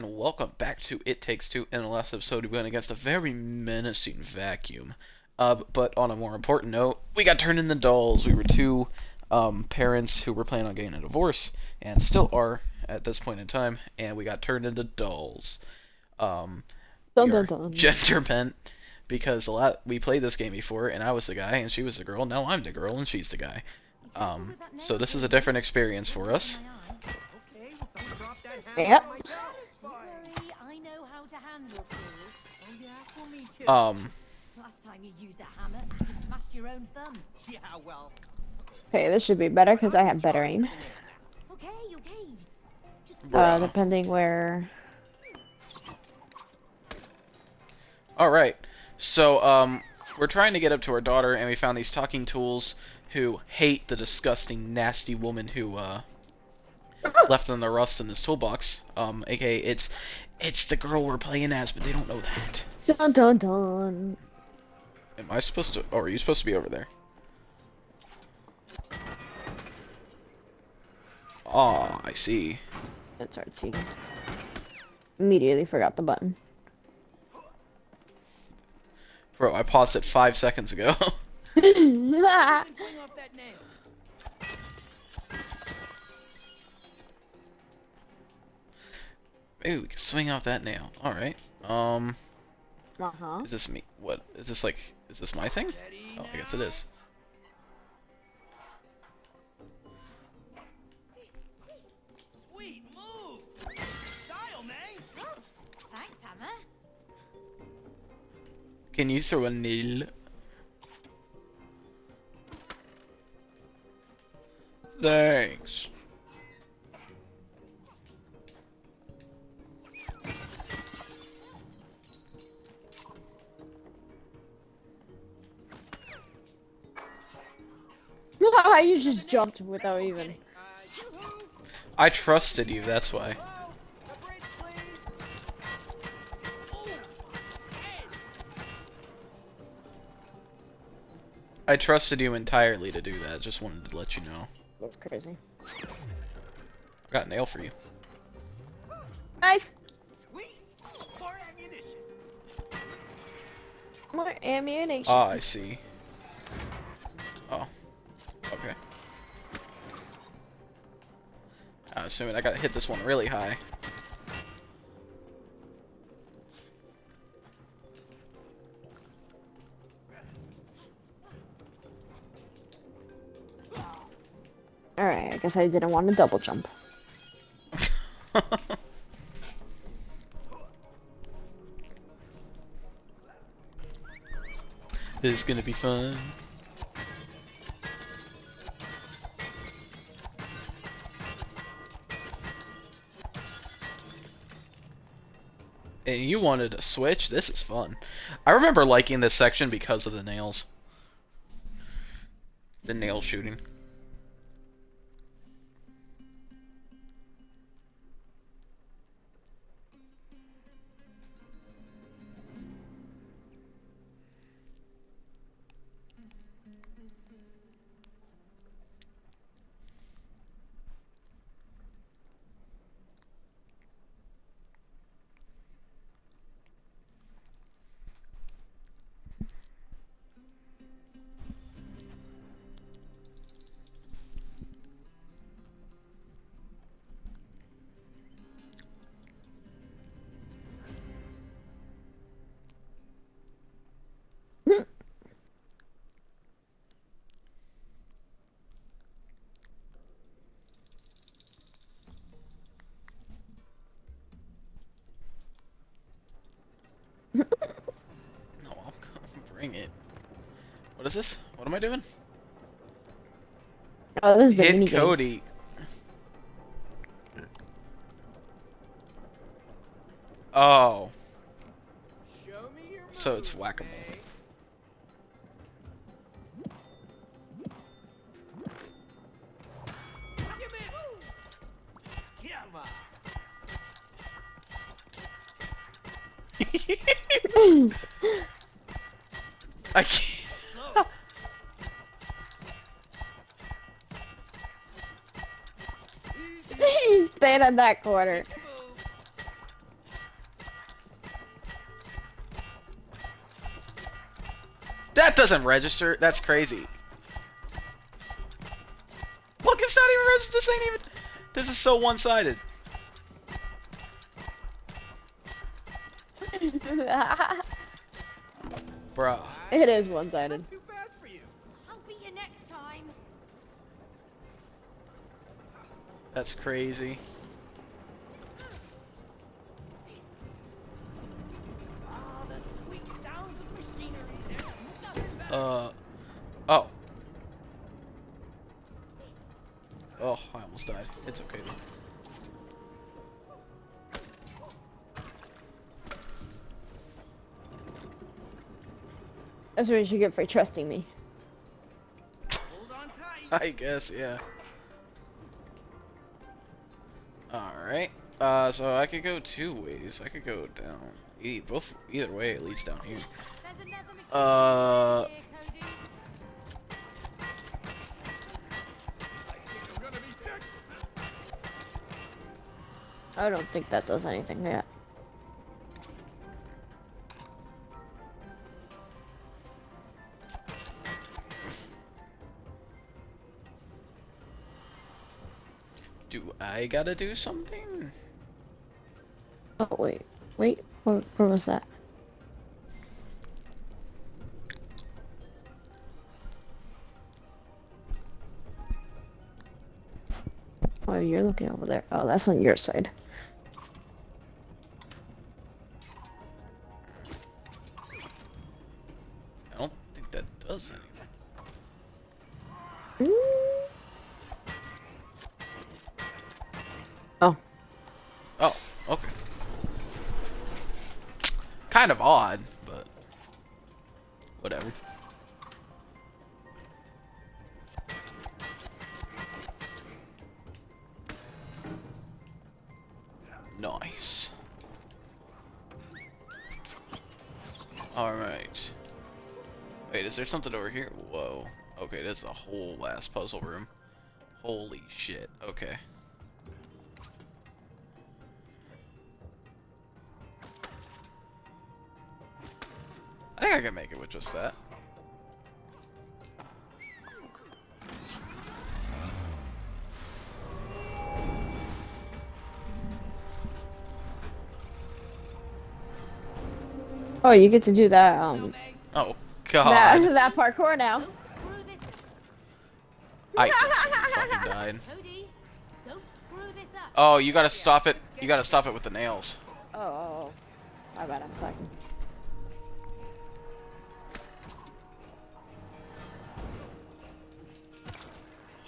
And welcome back to It Takes Two. In the last episode, we went against a very menacing vacuum. But on a more important note, we got turned into dolls. We were two parents who were planning on getting a divorce, and still are at this point in time, and we got turned into dolls. Um, Dun we dun are dun. gender bent because we played this game before, and I was the guy, and she was the girl. Now I'm the girl, and she's the guy. So this is a different experience for us. Yep. I know how to handle tools. Oh yeah, well me too. Last time you used a hammer, you smashed your own thumb. Yeah, well. Okay, this should be better because I have better aim. Okay. Just Bruh. Depending where. Alright, so, we're trying to get up to our daughter, and we found these talking tools who hate the disgusting, nasty woman who, left them the rust in this toolbox. AKA, it's the girl we're playing as, but they don't know that. Dun dun dun. Am I supposed to, or are you supposed to be over there? Ah, I see. That's our team. Immediately forgot the button. Bro, I paused it 5 seconds ago. Swing off that nail. Maybe we can swing off that nail. Alright. Uh-huh. Is this me? What? Is this like, is this my thing? Steady Oh, I guess it is. Sweet moves. Style, man. thanks, hammer. Can you throw a nail? Thanks. You just jumped without even. Yoo-hoo. I trusted you, that's why. Hello. The bridge, please. Ooh. Hey. I trusted you entirely to do that. Just wanted to let you know. That's crazy. I got a nail for you. Nice. Sweet. More ammunition. More ammunition. Ah, I see. Oh. Okay. I'm assuming I gotta hit this one really high. Alright, I guess I didn't want to double jump. This is gonna be fun. And you wanted a switch? This is fun. I remember liking this section because of the nails. The nail shooting. No, I'll come bring it. What is this? What am I doing? Oh, this is the Hit mini Cody. Oh, Show me your so it's moves, whack-a-mole. May. You missed. Come on. games. I can't. Slow. He's staying in that corner. Move. That doesn't register. That's crazy. Look, it's not even registered. This ain't even... This is so one-sided. Bruh. It is one-sided. Too fast for you. I'll beat you next time. That's crazy. Ah, the sweet sounds of machinery. There's nothing better. Oh. Oh, I almost died. It's okay though. That's what you get for trusting me. Hold on tight. I guess, yeah. Alright. So I could go two ways. I could go down. Either way, it leads down here. There's another machine Uh, here, Cody. I think I'm gonna be sick. I don't think that does anything yet. do I gotta do something? Oh, wait. Wait, where was that? Oh, you're looking over there. Oh, that's on your side. I don't think that does anything. Mm. Oh, Oh, okay. Kind of odd, but whatever. Nice. Alright. Wait, is there something over here? Whoa. Okay, this is a whole last puzzle room. Holy shit. Okay. I think I can make it with just that. oh, you get to do that. Oh god. That parkour now. Don't screw this. I instantly fucking died. Cody, don't screw this up. Oh, you gotta stop it. You gotta stop it with the nails. Oh, my bad. I'm slacking.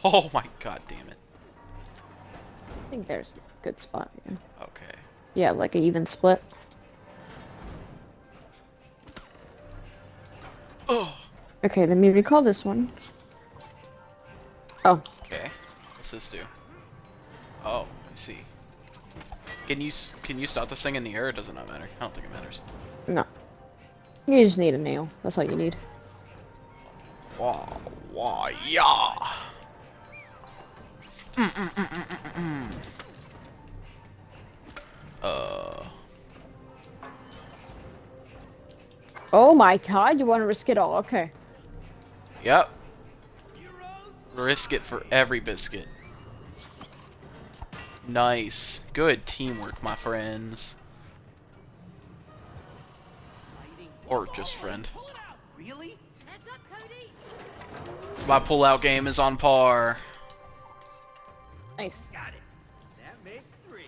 Oh my god damn it. I think there's a good spot here. Okay. Yeah, like an even split. Oh. Okay, let me recall this one. Oh, Okay. What's this do? Oh, I see. Can you stop this thing in the air? Or does it not matter? I don't think it matters. no. You just need a nail. That's all you need. Wow, wow, yeah. Oh my god, you want to risk it all. Okay. Yep. Risk it for every biscuit. Nice. Good teamwork, my friends. Or just friend. Pull it out. Really? Heads up, Cody. My pull-out game is on par. Nice. Got it. That makes 3.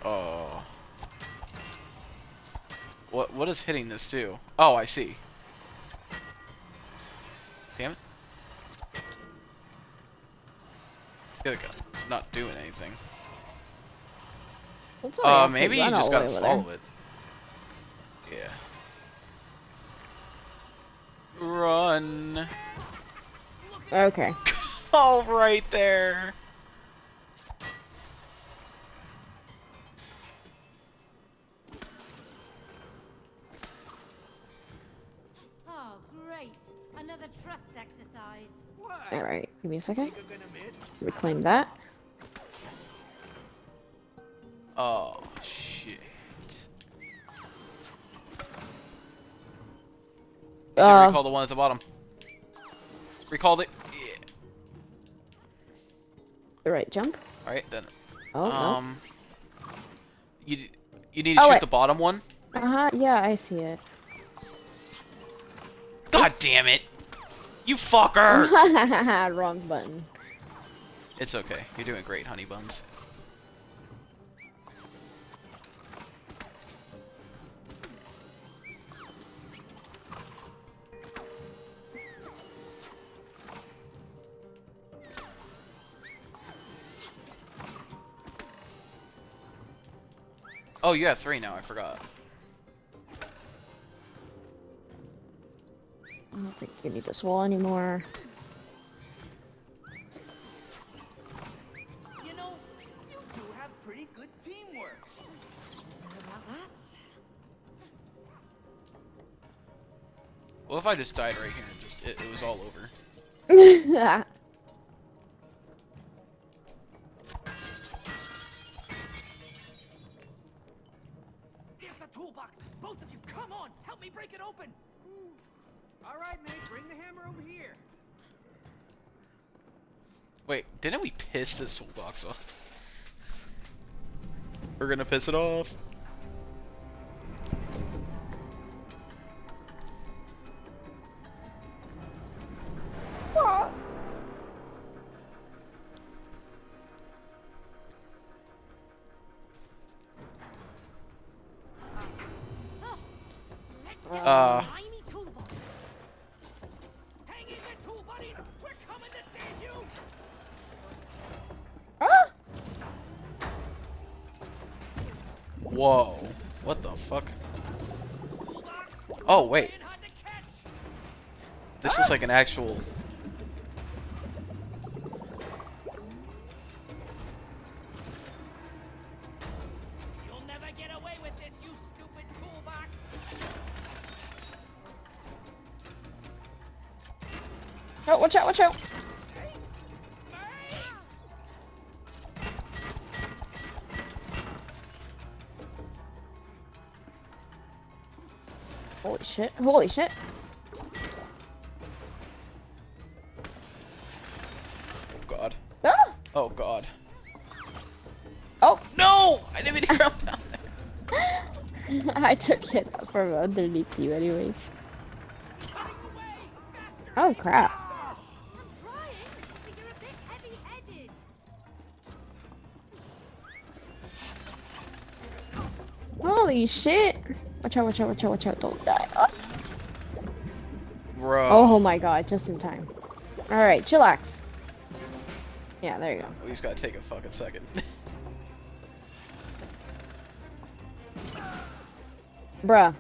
Oh. What is hitting this do? Oh, I see. Damn it. I feel like I'm not doing anything. That's all you have to Maybe you run just all the gotta way over follow it. Yeah. Run. there. Okay. All right there. Oh, great. Another trust exercise. What? Alright, give me a second. Think I'm gonna miss? Reclaim that. Oh shit. should recall the one at the bottom. Recall the... Yeah. The right jump? Alright, then. Oh, no. You need to shoot the bottom one? Uh-huh, yeah, I see it. God damn it! You fucker! Wrong button. It's okay. You're doing great, honey buns. Oh, you have 3 now. I forgot. I don't think you need this wall anymore. You know, you two have pretty good teamwork. About that? Well, if I just died right here and just it was all over. Here's the toolbox. Both of you, come on, help me break it open. All right, mate, bring the hammer over here. Wait, didn't we piss this toolbox off? We're gonna piss it off. Tiny toolbox. Hang in there, tool buddies. We're coming to save you. Ah! Whoa. What the fuck? Toolbox. Oh, wait. Man hard to catch. This is like an actual... You'll never get away with this, you stupid toolbox. Oh, watch out, watch out! Holy shit, holy shit! Oh, God. Ah! Oh, God. Oh! No! I didn't mean to crouch down there. I took it from underneath you anyways. Oh crap. I'm trying, but you're a bit heavy-headed. Holy shit! Watch out, watch out, watch out, watch out, don't die. Oh, Bro. oh my god, just in time. Alright, chillax. Yeah, there you go. We just gotta take a fucking second. Bruh.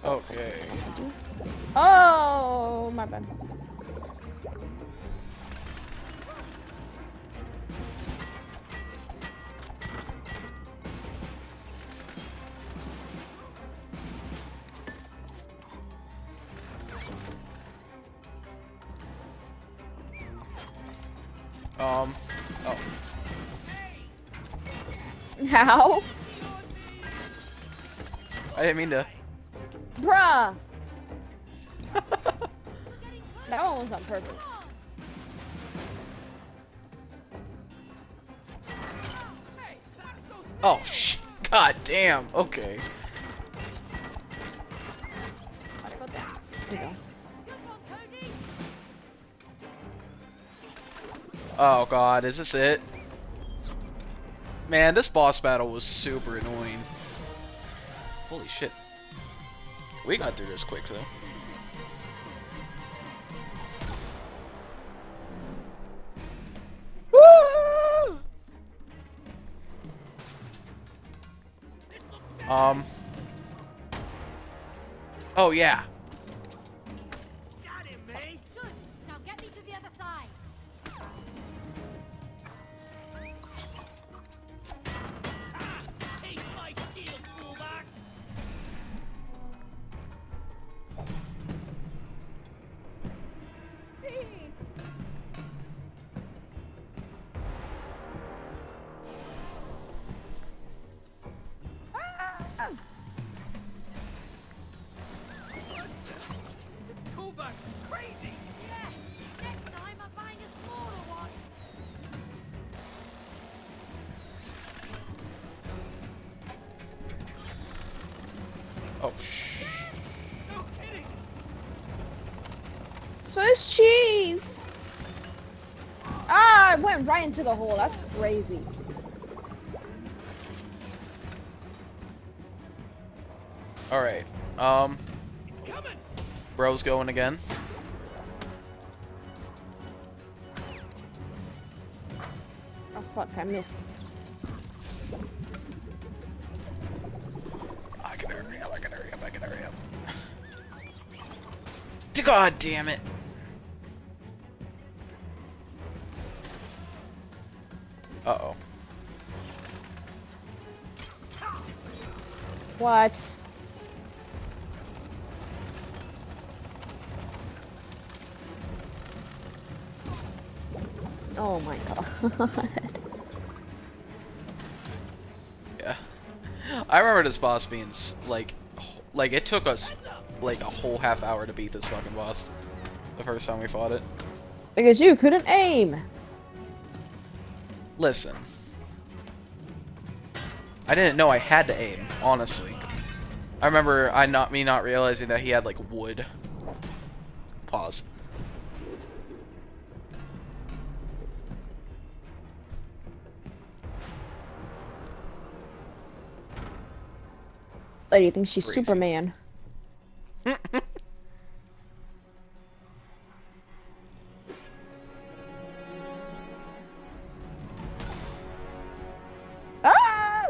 Okay. Oh, my bad. Oh. How? I didn't mean to. Bruh! That one was on purpose. Hey, that's those Oh, God damn. Okay. Gotta go down. There you go. Good one, Cody. Oh, God. Is this it? Man, this boss battle was super annoying. Holy shit. We got through this quick, though. Woo! Oh, yeah. got him, mate. Good. Now get me to the other side. Taste my steel, toolbox. toolbox is crazy. Yeah, next time I'm buying a smaller one. Oh, shh. No kidding. Swiss cheese! Ah, I went right into the hole. That's crazy. Alright. Coming. Bro's going again. Oh fuck, I missed. I can hurry up, I can hurry up, I can hurry up. God damn it. Uh-oh. What? Oh my god. Yeah. I remember this boss being, like it took us, like, a whole half hour to beat this fucking boss. The first time we fought it. Because you couldn't aim. Listen. I didn't know I had to aim, honestly. I remember me not realizing that he had, like, wood. Pause. Lady thinks she's Crazy. Superman. Ah!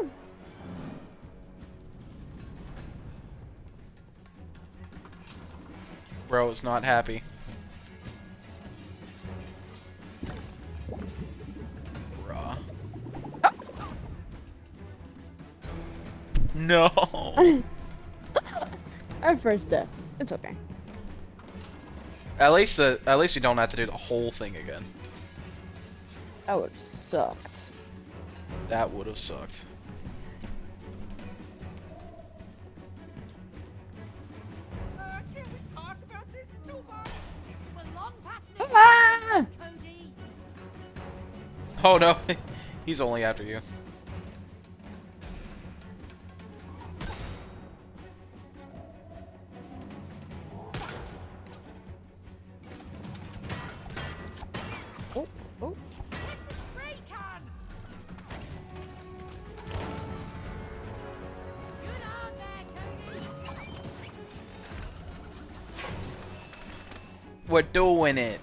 Bro is not happy. Bruh. No. Our first death. It's okay. At least you don't have to do the whole thing again. That would have sucked. That would have sucked. Can't we talk about this toolbox? We're long past the Ah! Cody. Oh no, he's only after you. Oh, oh. Spray can. Good on there, Cody. We're doing it.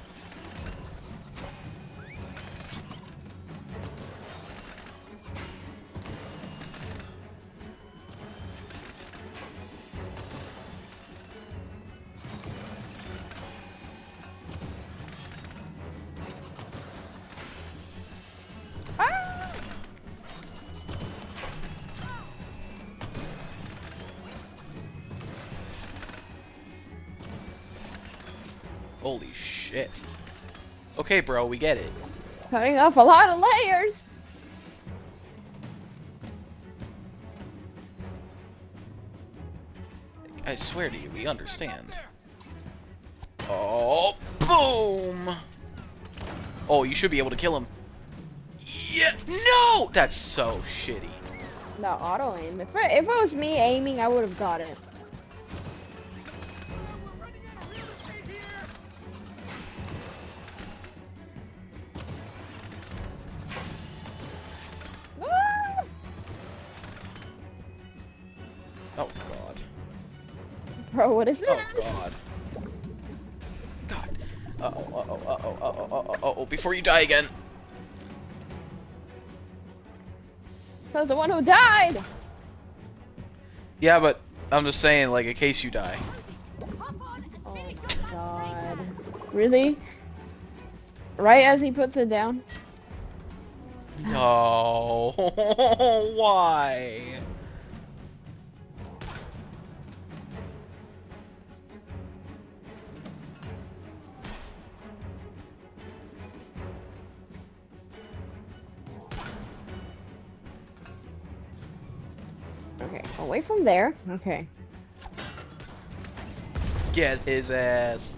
Ah! Holy shit. Okay, bro, we get it. Cutting off a lot of layers. I swear to you, we understand. Oh, boom! Oh, you should be able to kill him. Yeah, no! That's so shitty. No, auto aim. If it was me aiming, I would have got it. We're running out of real estate here. Ah! Oh, God. Bro, what is Oh, this? God. God. Uh-oh, uh-oh, uh-oh, uh-oh, uh-oh, uh-oh, before you die again. That was the one who died. Yeah, but I'm just saying, like, in case you die. Hop on and Oh finish my your last spray god. can. Really? Right as he puts it down? No. Why? Okay, away from there. Okay. Get his ass.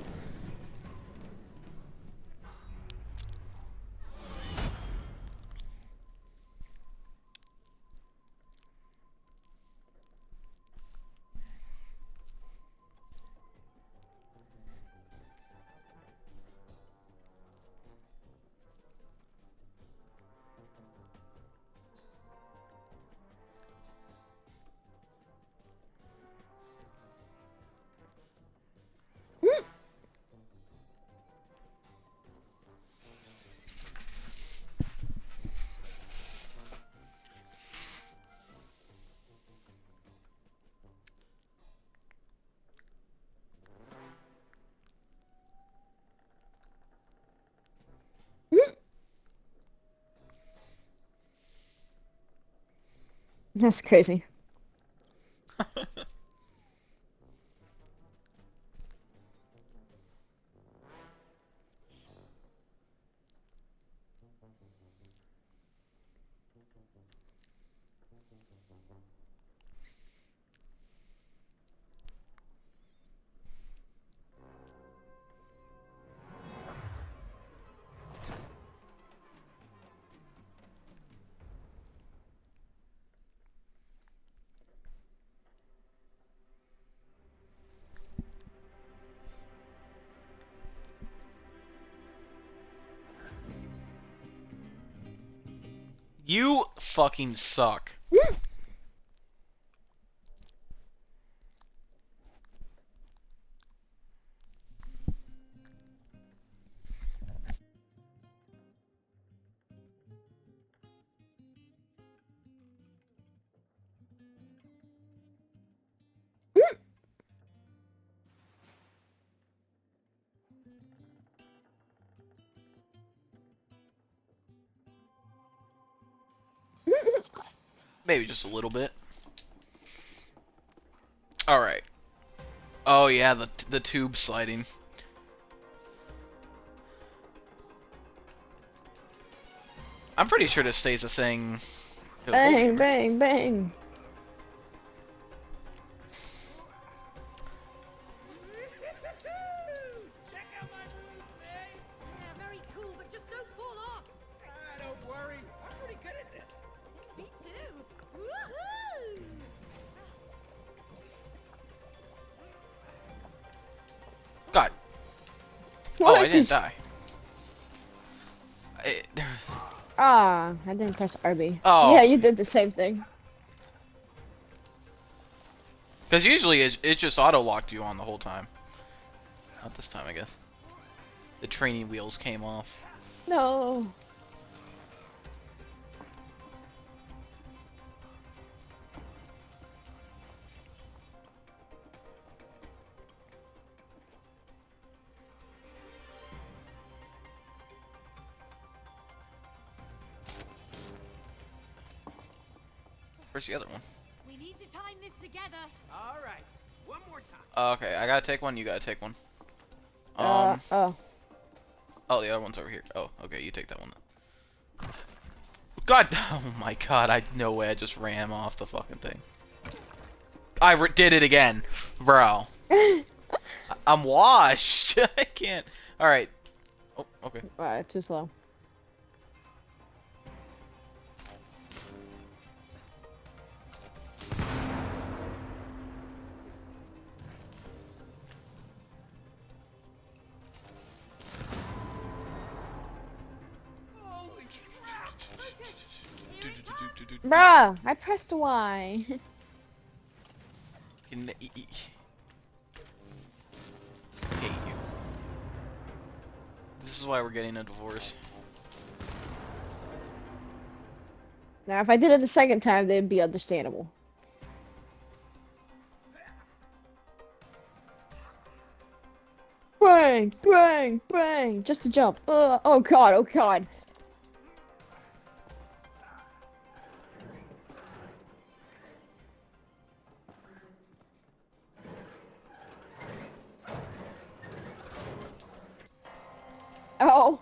That's crazy. You fucking suck. Maybe just a little bit. Alright. Oh yeah, the tube sliding. I'm pretty sure this stays a thing. Bang, bang, bang. Check out my moves, eh? Yeah, very cool, but just don't fall off. Don't worry. I'm pretty good at this. Me too. Woohoo! God. What Oh, I didn't did- die. Ah, I didn't press RB. Oh. Yeah, you did the same thing. Because usually it just auto-locked you on the whole time. Not this time, I guess. The training wheels came off. No. Where's the other one? We need to time this together. All right. One more time. Okay, I gotta take one, you gotta take one. Oh. Oh, the other one's over here. Oh, okay, you take that one. God, oh my god, no way I just ran off the fucking thing. I did it again, bro. I'm washed. I can't. All right. Oh, okay. Too slow. Holy crap! Bruh, I pressed Y. Hate you. This is why we're getting a divorce. Now, if I did it the second time, they'd be understandable. Bang, bang, bang. Just a jump. Oh god, oh god. Oh.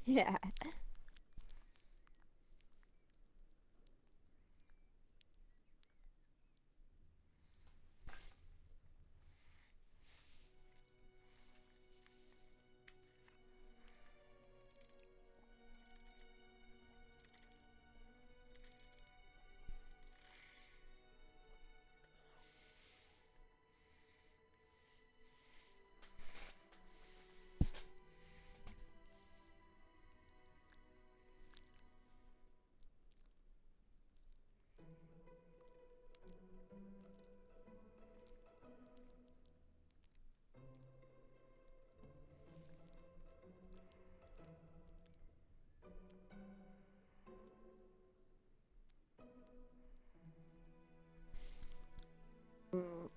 Yeah. Mm.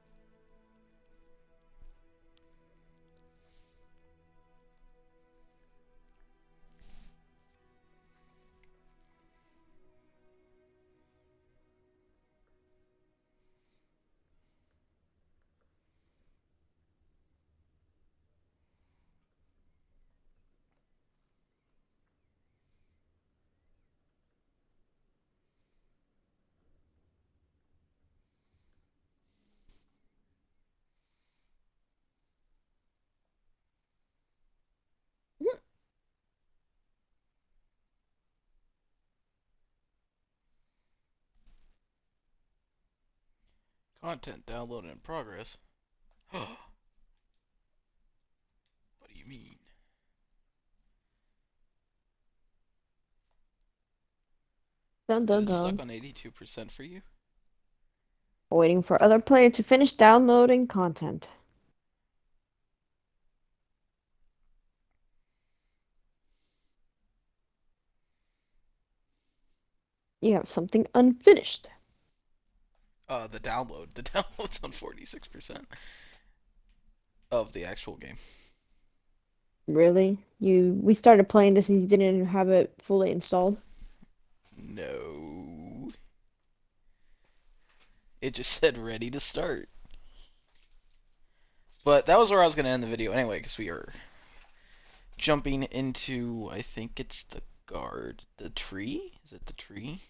Content download in progress. What do you mean? Dun Is dun it stuck dun. on 82% for you? Waiting for other player to finish downloading content. You have something unfinished. The download. The download's on 46% of the actual game. Really? We started playing this and you didn't have it fully installed? No. It just said ready to start. But that was where I was going to end the video anyway, because we are jumping into, I think it's the tree? Is it the tree?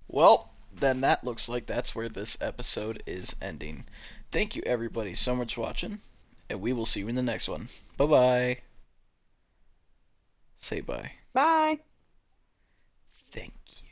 Well, then that looks like that's where this episode is ending. Thank you everybody so much for watching, and we will see you in the next one. Bye-bye. Say bye. Bye. Thank you.